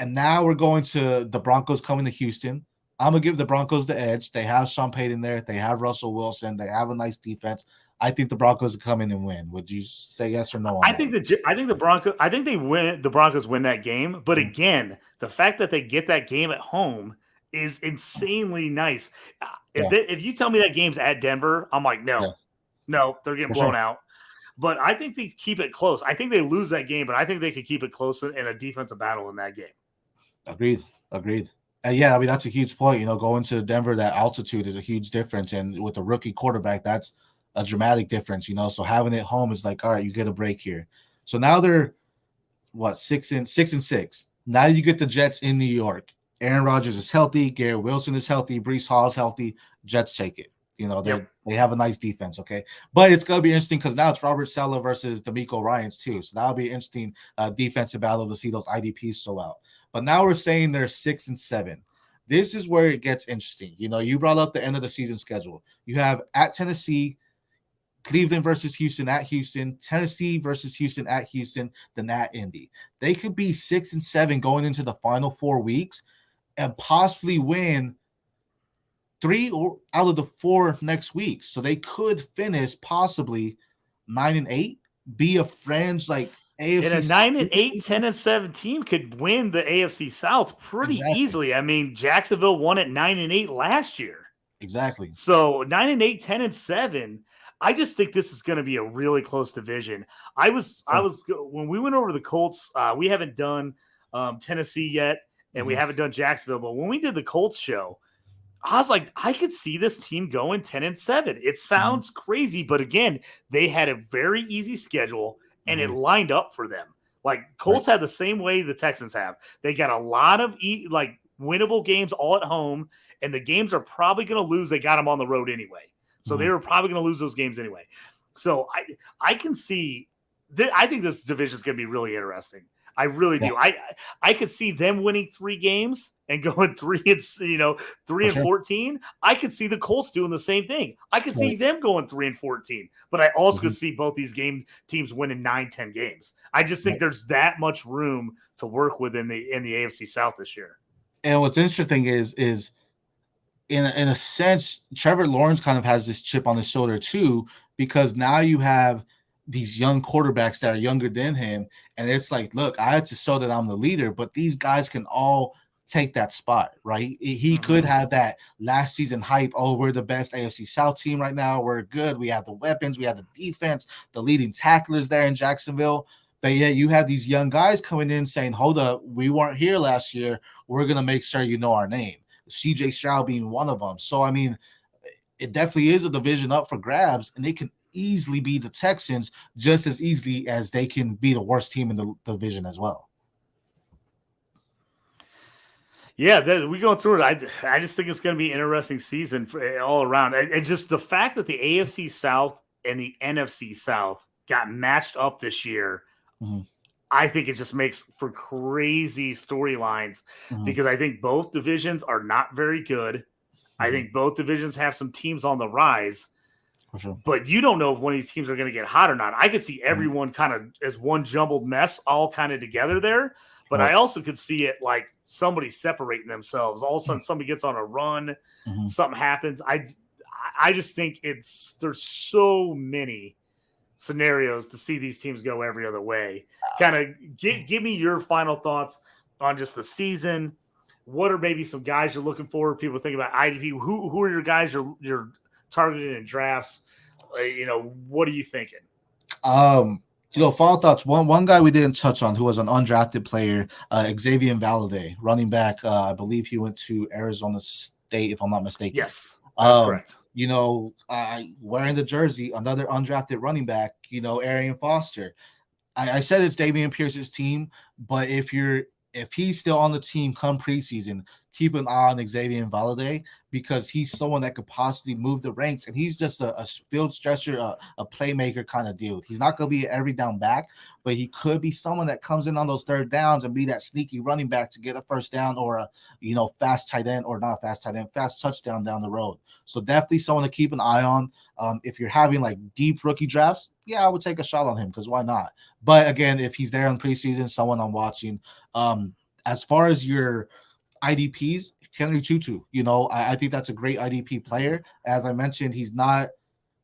And now we're going to the Broncos coming to Houston. I'm going to give the Broncos the edge. They have Sean Payton there. They have Russell Wilson. They have a nice defense. I think the Broncos come in and win. Would you say yes or no on I think the Broncos. I think they win. The Broncos win that game. But again, the fact that they get that game at home is insanely nice. If you tell me that game's at Denver, I'm like, no, they're getting blown out. But I think they keep it close. I think they lose that game, but I think they could keep it close in a defensive battle in that game. Agreed. And yeah, I mean, that's a huge point. Going to Denver, that altitude is a huge difference. And with a rookie quarterback, that's a dramatic difference, So having it home is like, all right, you get a break here. So now they're, 6 and 6. Now you get the Jets in New York. Aaron Rodgers is healthy. Garrett Wilson is healthy. Brees Hall is healthy. Jets take it. They have a nice defense, okay? But it's going to be interesting because now it's Robert Saleh versus DeMeco Ryans too. So that'll be an interesting defensive battle to see those IDPs so out. But now we're saying they're 6 and 7. This is where it gets interesting. You brought up the end of the season schedule. You have at Tennessee, Cleveland versus Houston at Houston, Tennessee versus Houston at Houston, then at Indy. They could be 6 and 7 going into the final 4 weeks and possibly win 3 out of the 4 next weeks. So they could finish possibly 9 and 8, be a fringe like AFC. And a 9 and 8, 10 and 7 team could win the AFC South pretty easily. I mean, Jacksonville won at 9 and 8 last year. Exactly. So 9 and 8, 10 and 7. I just think this is going to be a really close division. I was when we went over the Colts, we haven't done Tennessee yet, and we haven't done Jacksonville. But when we did the Colts show, I was like, I could see this team going 10 and 7. It sounds crazy, but again, they had a very easy schedule, and it lined up for them. Like Colts had the same way the Texans have. They got a lot of winnable games all at home, and the games are probably going to lose. They got them on the road anyway. So they were probably going to lose those games anyway. So I can see I think this division is going to be really interesting. I really do. I could see them winning 3 games and going 3 and 14. I could see the Colts doing the same thing. I could see them going 3 and 14, but I also could see both these teams winning 9, 10 games. I just think there's that much room to work with in the AFC South this year. And what's interesting is in a sense, Trevor Lawrence kind of has this chip on his shoulder too, because now you have these young quarterbacks that are younger than him. And it's like, look, I had to show that I'm the leader, but these guys can all take that spot, right? He could have that last season hype. Oh, we're the best AFC South team right now. We're good. We have the weapons. We have the defense, the leading tacklers there in Jacksonville. But yeah, you have these young guys coming in saying, hold up, we weren't here last year. We're going to make sure you know our name. CJ Stroud being one of them. So, I mean, it definitely is a division up for grabs, and they can easily be the Texans just as easily as they can be the worst team in the division as well. Yeah, we go through it. I just think it's going to be an interesting season all around. And just the fact that the AFC South and the NFC South got matched up this year, I think it just makes for crazy storylines because I think both divisions are not very good. I think both divisions have some teams on the rise, For sure. but you don't know if one of these teams are going to get hot or not. I could see everyone kind of as one jumbled mess, all kind of together there. But I also could see it like somebody separating themselves. All of a sudden, somebody gets on a run, something happens. I just think there's so many scenarios to see these teams go every other way. Kind of give me your final thoughts on just the season. What are maybe some guys you're looking for? People think about IDP. Who are your guys you're targeted in drafts? What are you thinking? Final thoughts. One guy we didn't touch on who was an undrafted player, Xavier Valade, running back. I believe he went to Arizona State, if I'm not mistaken. Yes, that's correct. Wearing the jersey, another undrafted running back, Arian Foster. I said it's Dameon Pierce's team, but if he's still on the team come preseason, keep an eye on Xavier Valade because he's someone that could possibly move the ranks, and he's just a field stretcher, a playmaker kind of dude. He's not going to be an every down back, but he could be someone that comes in on those third downs and be that sneaky running back to get a first down or a fast tight end or not fast tight end, fast touchdown down the road. So definitely someone to keep an eye on. If you're having like deep rookie drafts, I would take a shot on him because why not? But again, if he's there in preseason, someone I'm watching. As far as your IDPs, Henry Tutu, I think that's a great IDP player. As I mentioned, he's not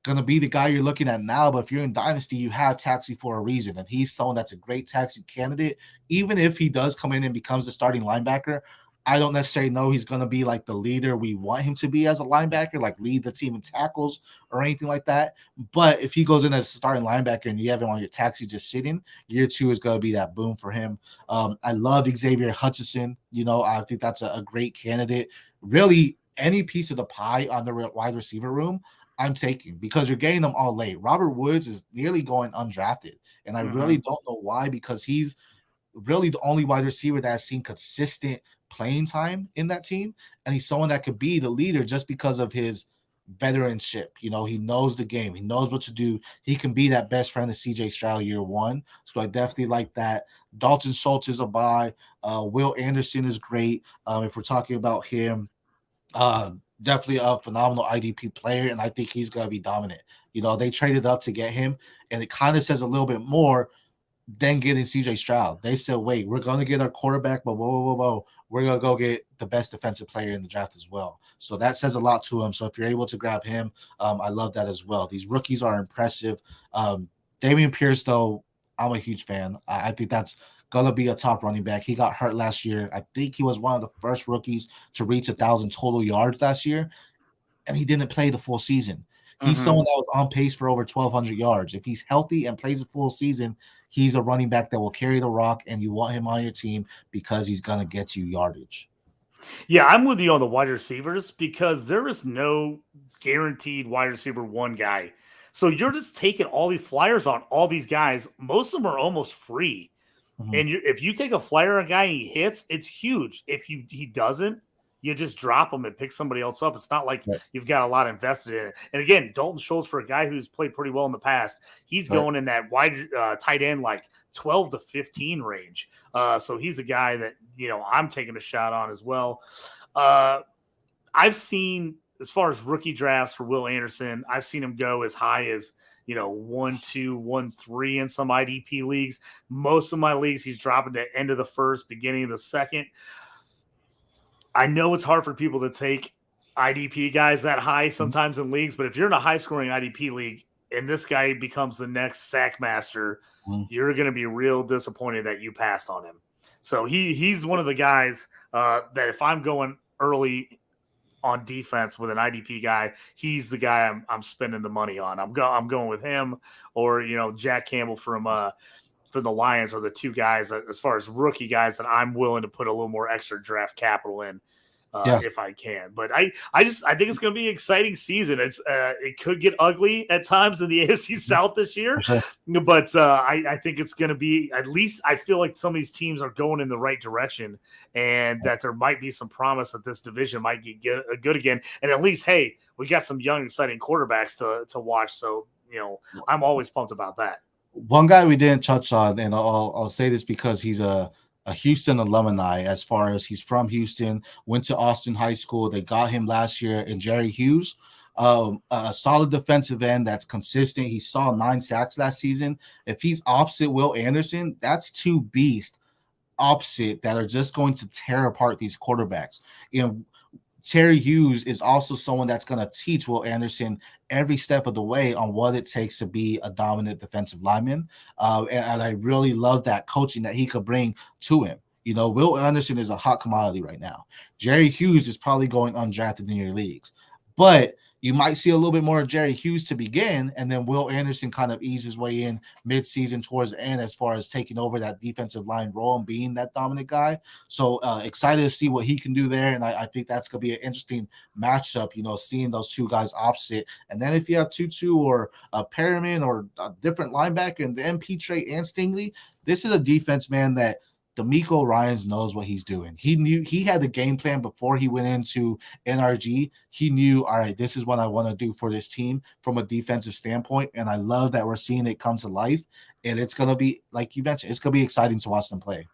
going to be the guy you're looking at now, but if you're in Dynasty, you have Taxi for a reason, and he's someone that's a great Taxi candidate. Even if he does come in and becomes the starting linebacker, I don't necessarily know he's going to be like the leader we want him to be as a linebacker, like lead the team in tackles or anything like that. But if he goes in as a starting linebacker and you have him on your Taxi just sitting, year 2 is going to be that boom for him. I love Xavier Hutchinson. I think that's a great candidate. Really, any piece of the pie on the wide receiver room, I'm taking because you're getting them all late. Robert Woods is nearly going undrafted, and I really don't know why because he's really the only wide receiver that has seen consistent playing time in that team, and he's someone that could be the leader just because of his veteranship. He knows the game, he knows what to do. He can be that best friend of CJ Stroud year 1. So I definitely like that. Dalton Schultz is a buy. Will Anderson is great. If we're talking about him, definitely a phenomenal IDP player, and I think he's going to be dominant. They traded up to get him, and it kind of says a little bit more than getting CJ Stroud. They said, wait, we're going to get our quarterback, but whoa. We're going to go get the best defensive player in the draft as well. So that says a lot to him. So if you're able to grab him, I love that as well. These rookies are impressive. Dameon Pierce, though, I'm a huge fan. I think that's going to be a top running back. He got hurt last year. I think he was one of the first rookies to reach 1,000 total yards last year, and he didn't play the full season. He's someone that was on pace for over 1,200 yards. If he's healthy and plays a full season, he's a running back that will carry the rock, and you want him on your team because he's going to get you yardage. Yeah, I'm with you on the wide receivers because there is no guaranteed wide receiver 1 guy. So you're just taking all these flyers on all these guys. Most of them are almost free. And if you take a flyer on a guy and he hits, it's huge. If he doesn't, you just drop him and pick somebody else up. It's not like you've got a lot invested in it. And again, Dalton Schultz, for a guy who's played pretty well in the past, he's going in that wide tight end, like 12 to 15 range. So he's a guy that, I'm taking a shot on as well. I've seen, as far as rookie drafts for Will Anderson, I've seen him go as high as, 1, 2, 1, 3 in some IDP leagues. Most of my leagues, he's dropping to end of the first, beginning of the second. I know it's hard for people to take IDP guys that high sometimes in leagues, but if you're in a high-scoring IDP league and this guy becomes the next sack master, you're going to be real disappointed that you passed on him. So he's one of the guys that if I'm going early on defense with an IDP guy, he's the guy I'm spending the money on. I'm going with him or Jack Campbell from the Lions are the 2 guys that, as far as rookie guys, that I'm willing to put a little more extra draft capital in if I can. But I think it's going to be an exciting season. It could get ugly at times in the AFC South this year, but I think it's going to be, at least I feel like some of these teams are going in the right direction and that there might be some promise that this division might get good again. And at least, hey, we got some young, exciting quarterbacks to watch. So, I'm always pumped about that. One guy we didn't touch on, and I'll say this because he's a a Houston alumni as far as he's from Houston, went to Austin High School. They got him last year in Jerry Hughes. A solid defensive end that's consistent. He saw 9 sacks last season. If he's opposite Will Anderson, that's two beasts opposite that are just going to tear apart these quarterbacks. You know, Terry Hughes is also someone that's going to teach Will Anderson every step of the way on what it takes to be a dominant defensive lineman. And I really love that coaching that he could bring to him. You know, Will Anderson is a hot commodity right now. Jerry Hughes is probably going undrafted in your leagues. But you might see a little bit more of Jerry Hughes to begin, and then Will Anderson kind of ease his way in mid-season towards the end as far as taking over that defensive line role and being that dominant guy. So excited to see what he can do there, and I think that's going to be an interesting matchup, you know, seeing those two guys opposite. And then if you have Tutu or Perriman or a different linebacker and then Petre and Stingley, this is a defense, man, that D'Amico Ryans knows what he's doing. He knew he had the game plan before he went into NRG. He knew, all right, this is what I want to do for this team from a defensive standpoint. And I love that we're seeing it come to life. And it's going to be, like you mentioned, it's going to be exciting to watch them play.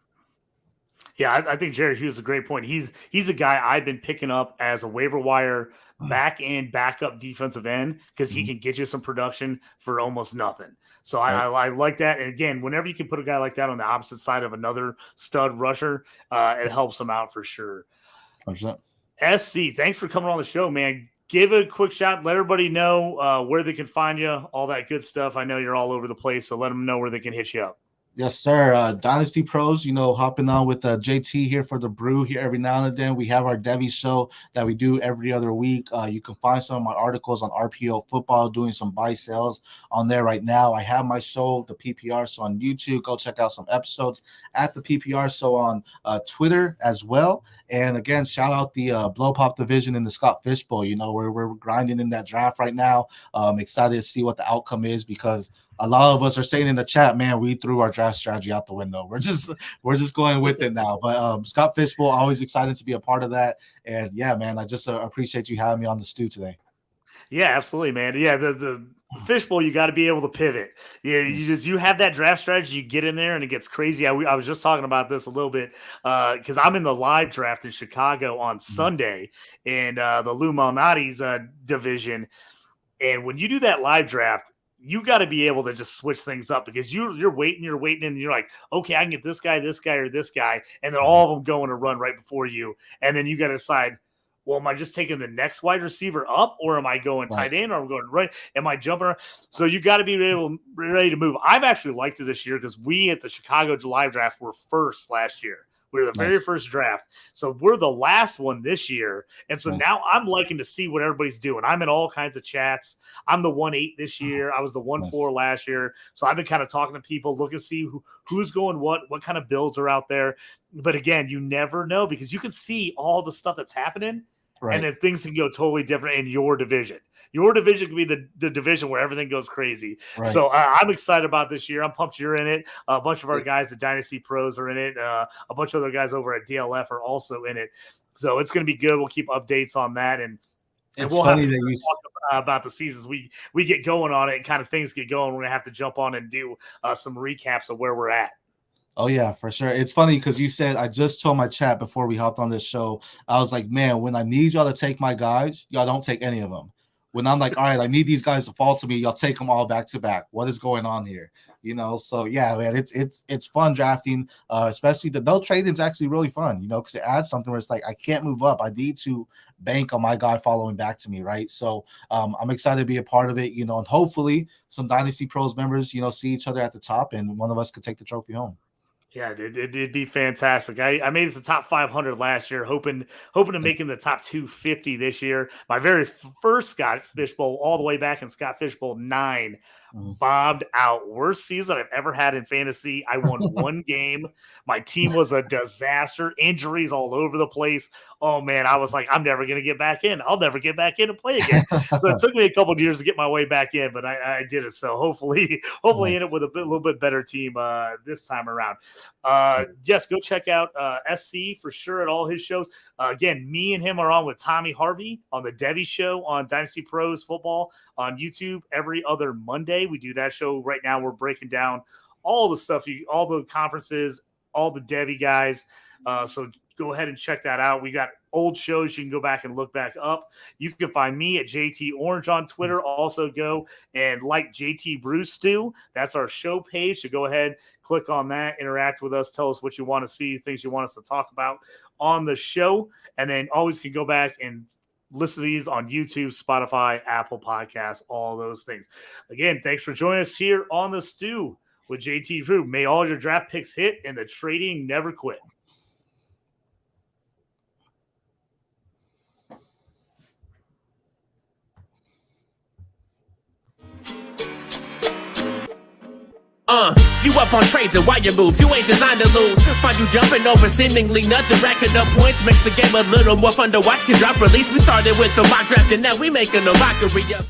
Yeah, I think Jared Hughes is a great point. He's a guy I've been picking up as a waiver wire back end backup defensive end because he can get you some production for almost nothing. So I like that. And again, whenever you can put a guy like that on the opposite side of another stud rusher, it helps him out for sure. 100%. SC, thanks for coming on the show, man. Give a quick shout. Let everybody know where they can find you, all that good stuff. I know you're all over the place, so let them know where they can hit you up. Yes, sir. Dynasty Pros, you know, hopping on with JT here for the Brew here every now and then. We have our Devi show that we do every other week. You can find some of my articles on RPO Football, doing some buy sales on there right now. I have my show, the PPR, so on YouTube. Go check out some episodes at the PPR, so on Twitter as well. And again, shout out the Blow Pop division in the Scott Fishbowl. You know, we're grinding in that draft right now. Excited to see what the outcome is because a lot of us are saying in the chat, man, we threw our draft strategy out the window. We're just going with it now. But Scott Fishbowl, always excited to be a part of that. And yeah, man, I just appreciate you having me on the stew today. Yeah, absolutely, man. Yeah, the Fishbowl, you got to be able to pivot. Yeah, you have that draft strategy. You get in there and it gets crazy. I was just talking about this a little bit because I'm in the live draft in Chicago on Sunday in the Lou Malnati's division. And when you do that live draft, you got to be able to just switch things up because you're waiting, and you're like, okay, I can get this guy, or this guy, and then all of them going to run right before you, and then you got to decide, well, am I just taking the next wide receiver up, or am I going tight end, or am I going right? Am I jumping around? So you got to be ready to move. I've actually liked it this year because we at the Chicago Live Draft were first last year. We were the very first draft. So we're the last one this year. And so now I'm liking to see what everybody's doing. I'm in all kinds of chats. I'm the 1-8 this year. I was the 1-4 last year. So I've been kind of talking to people, looking to see who's going what kind of builds are out there. But again, you never know because you can see all the stuff that's happening. And then things can go totally different in your division. Your division could be the division where everything goes crazy. Right. So I'm excited about this year. I'm pumped you're in it. A bunch of our guys, the Dynasty Pros, are in it. A bunch of other guys over at DLF are also in it. So it's going to be good. We'll keep updates on that. And we'll have to talk about the seasons we get going on it and kind of things get going. We're going to have to jump on and do some recaps of where we're at. Oh, yeah, for sure. It's funny because you said, I just told my chat before we hopped on this show, I was like, man, when I need y'all to take my guys, y'all don't take any of them. When I'm like, all right, I need these guys to fall to me, y'all take them all back to back. What is going on here? You know, so yeah, man, it's fun drafting, especially the no trading is actually really fun, you know, because it adds something where it's like, I can't move up. I need to bank on my guy following back to me, right? So I'm excited to be a part of it, you know, and hopefully some Dynasty Pros members, you know, see each other at the top and one of us could take the trophy home. Yeah, it'd be fantastic. I made it to the top 500 last year, hoping to make in the top 250 this year. My very first Scott Fishbowl, all the way back in Scott Fishbowl 9, bombed out. Worst season I've ever had in fantasy. I won one game. My team was a disaster. Injuries all over the place. Oh, man, I was like, I'm never going to get back in. I'll never get back in and play again. So it took me a couple of years to get my way back in, but I did it. So hopefully in it with a little bit better team this time around. Yes, go check out SC for sure at all his shows. Again, me and him are on with Tommy Harvey on the Devi Show on Dynasty Pros Football on YouTube every other Monday. We do that show right now. We're breaking down all the stuff, all the conferences, all the Devi guys. So go ahead and check that out. We got old shows you can go back and look back up. You can find me at JT Orange on Twitter. Also go and like JT Brew Stew. That's our show page. So go ahead, click on that, interact with us, tell us what you want to see, things you want us to talk about on the show. And then always can go back and listen to these on YouTube, Spotify, Apple Podcasts, all those things. Again, thanks for joining us here on The Stew with JT Brew. May all your draft picks hit and the trading never quit. You up on trades and why you move? You ain't designed to lose. Find you jumping over seemingly nothing, racking up points makes the game a little more fun to watch. Can drop release. We started with the mock draft and now we making a mockery up.